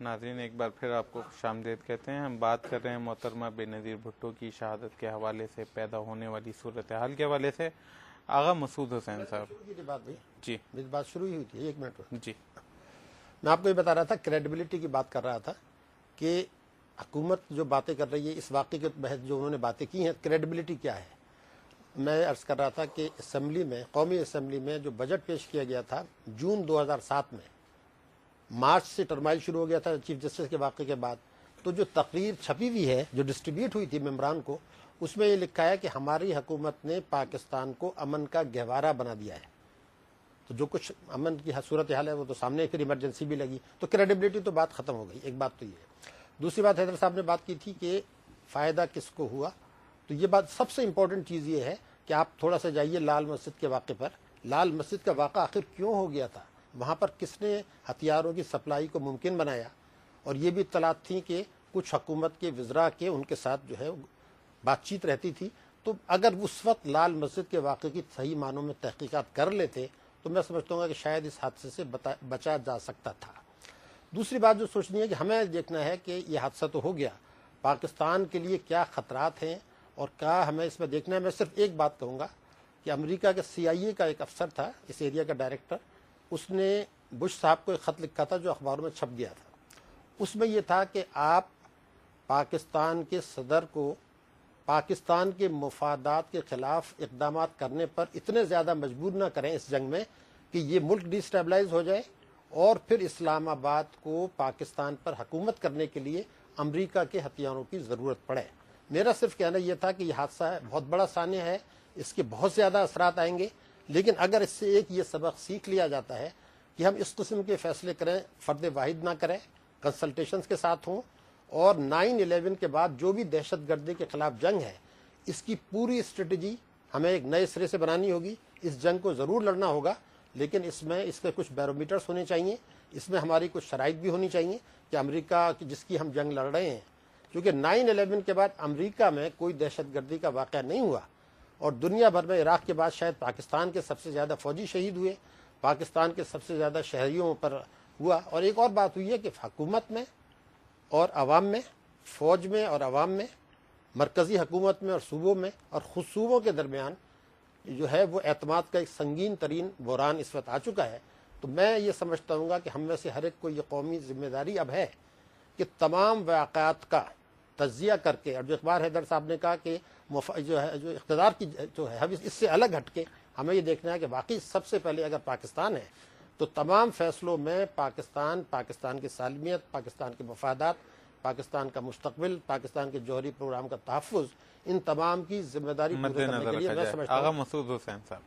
ناظرین ایک بار پھر آپ کو خوش آمدید کہتے ہیں. ہم بات کر رہے ہیں محترمہ بے نظیر بھٹو کی شہادت کے حوالے سے، پیدا ہونے والی صورتحال کے حوالے سے. آغا مسعود حسین صاحب. جی میری بات شروع ہی ہوئی تھی، ایک منٹ. جی میں آپ کو یہ بتا رہا تھا، کریڈیبلٹی کی بات کر رہا تھا کہ حکومت جو باتیں کر رہی ہے اس واقعے کے تحت جو انہوں نے باتیں کی ہیں، کریڈیبلٹی کیا ہے. میں عرض کر رہا تھا کہ اسمبلی میں، قومی اسمبلی میں جو بجٹ پیش کیا گیا تھا جون 2007 میں، مارچ سے ٹرمائل شروع ہو گیا تھا چیف جسٹس کے واقعے کے بعد، تو جو تقریر چھپی ہوئی ہے جو ڈسٹریبیوٹ ہوئی تھی ممبران کو، اس میں یہ لکھا ہے کہ ہماری حکومت نے پاکستان کو امن کا گہوارہ بنا دیا ہے. تو جو کچھ امن کی صورتحال ہے وہ تو سامنے، پھر ایمرجنسی بھی لگی، تو کریڈیبلٹی تو بات ختم ہو گئی. ایک بات تو یہ ہے. دوسری بات حیدر صاحب نے بات کی تھی کہ فائدہ کس کو ہوا، تو یہ بات سب سے امپورٹنٹ چیز یہ ہے کہ آپ تھوڑا سا جائیے لال مسجد کے واقعے پر. لال مسجد کا واقعہ آخر کیوں ہو گیا تھا، وہاں پر کس نے ہتھیاروں کی سپلائی کو ممکن بنایا، اور یہ بھی اطلاعات تھیں کہ کچھ حکومت کے وزراء کے ان کے ساتھ جو ہے بات چیت رہتی تھی. تو اگر اس وقت لال مسجد کے واقعے کی صحیح معنوں میں تحقیقات کر لیتے تو میں سمجھتا ہوں کہ شاید اس حادثے سے بچا جا سکتا تھا. دوسری بات جو سوچنی ہے کہ ہمیں دیکھنا ہے کہ یہ حادثہ تو ہو گیا، پاکستان کے لیے کیا خطرات ہیں اور کیا ہمیں اس میں دیکھنا ہے. میں صرف ایک بات کہوں گا کہ امریکہ کے CIA کا ایک افسر تھا، اس ایریا کا ڈائریکٹر، اس نے بش صاحب کو ایک خط لکھا تھا جو اخباروں میں چھپ گیا تھا. اس میں یہ تھا کہ آپ پاکستان کے صدر کو پاکستان کے مفادات کے خلاف اقدامات کرنے پر اتنے زیادہ مجبور نہ کریں اس جنگ میں کہ یہ ملک ڈی اسٹیبلائز ہو جائے اور پھر اسلام آباد کو پاکستان پر حکومت کرنے کے لیے امریکہ کے ہتھیاروں کی ضرورت پڑے. میرا صرف کہنا یہ تھا کہ یہ حادثہ ہے، بہت بڑا سانحہ ہے، اس کے بہت زیادہ اثرات آئیں گے، لیکن اگر اس سے ایک یہ سبق سیکھ لیا جاتا ہے کہ ہم اس قسم کے فیصلے کریں، فرد واحد نہ کریں، کنسلٹیشنز کے ساتھ ہوں، اور 9/11 کے بعد جو بھی دہشت گردی کے خلاف جنگ ہے اس کی پوری اسٹریٹجی ہمیں ایک نئے سرے سے بنانی ہوگی. اس جنگ کو ضرور لڑنا ہوگا، لیکن اس کے کچھ بیرومیٹرز ہونے چاہیے، اس میں ہماری کچھ شرائط بھی ہونی چاہیے کہ امریکہ جس کی ہم جنگ لڑ رہے ہیں، کیونکہ 9/11 کے بعد امریکہ میں کوئی دہشت گردی کا واقعہ نہیں ہوا، اور دنیا بھر میں عراق کے بعد شاید پاکستان کے سب سے زیادہ فوجی شہید ہوئے، پاکستان کے سب سے زیادہ شہریوں پر ہوا. اور ایک اور بات ہوئی ہے کہ حکومت میں اور عوام میں، فوج میں اور عوام میں، مرکزی حکومت میں اور صوبوں میں، اور خود صوبوں کے درمیان جو ہے وہ اعتماد کا ایک سنگین ترین بحران اس وقت آ چکا ہے. تو میں یہ سمجھتا ہوں گا کہ ہم میں سے ہر ایک کو یہ قومی ذمہ داری اب ہے کہ تمام واقعات کا تجزیہ کر کے، اور جو اقبال حیدر صاحب نے کہا کہ جو اقتدار کی جو ہے اس سے الگ ہٹ کے ہمیں یہ دیکھنا ہے کہ واقعی سب سے پہلے اگر پاکستان ہے تو تمام فیصلوں میں پاکستان کی سالمیت، پاکستان کے مفادات، پاکستان کا مستقبل، پاکستان کے جوہری پروگرام کا تحفظ، ان تمام کی ذمہ داری پورے کرنے کے لیے میں سمجھتا ہوں. آغا مسعود حسین صاحب،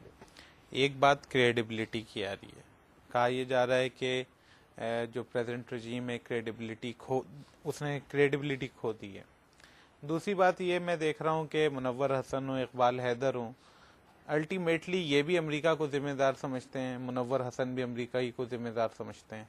ایک بات کریڈیبلٹی کی آ رہی ہے، کہا یہ جا رہا ہے کہ جو پریزنٹ رجیم ہے اس نے کریڈیبلٹی کھو دی ہے. دوسری بات یہ میں دیکھ رہا ہوں کہ منور حسن ہوں، اقبال حیدر ہوں، الٹیمیٹلی یہ بھی امریکہ کو ذمہ دار سمجھتے ہیں، منور حسن بھی امریکہ ہی کو ذمہ دار سمجھتے ہیں.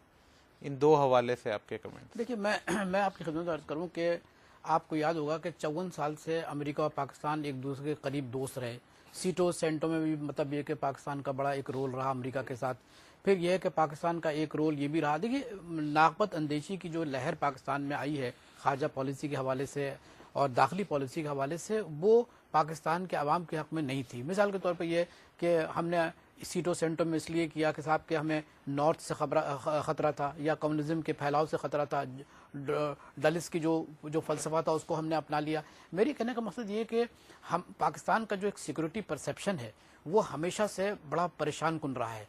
ان دو حوالے سے آپ کے کمنٹ. دیکھیے میں آپ کی خدمت عرض کروں کہ آپ کو یاد ہوگا کہ 54 سال سے امریکہ اور پاکستان ایک دوسرے کے قریب دوست رہے. سیٹو سینٹو میں بھی مطلب یہ کہ پاکستان کا بڑا ایک رول رہا امریکہ کے ساتھ. پھر یہ ہے کہ پاکستان کا ایک رول یہ بھی رہا. دیکھیے ناقبت اندیشی کی جو لہر پاکستان میں آئی ہے خارجہ پالیسی کے حوالے سے اور داخلی پالیسی کے حوالے سے، وہ پاکستان کے عوام کے حق میں نہیں تھی. مثال کے طور پہ یہ کہ ہم نے سیٹو سینٹو میں اس لیے کیا کہ صاحب کہ ہمیں نارتھ سے خطرہ تھا، یا کمیونزم کے پھیلاؤ سے خطرہ تھا، ڈلس کی جو فلسفہ تھا اس کو ہم نے اپنا لیا. میری کہنے کا مقصد یہ کہ ہم پاکستان کا جو ایک سیکورٹی پرسیپشن ہے وہ ہمیشہ سے بڑا پریشان کن رہا ہے.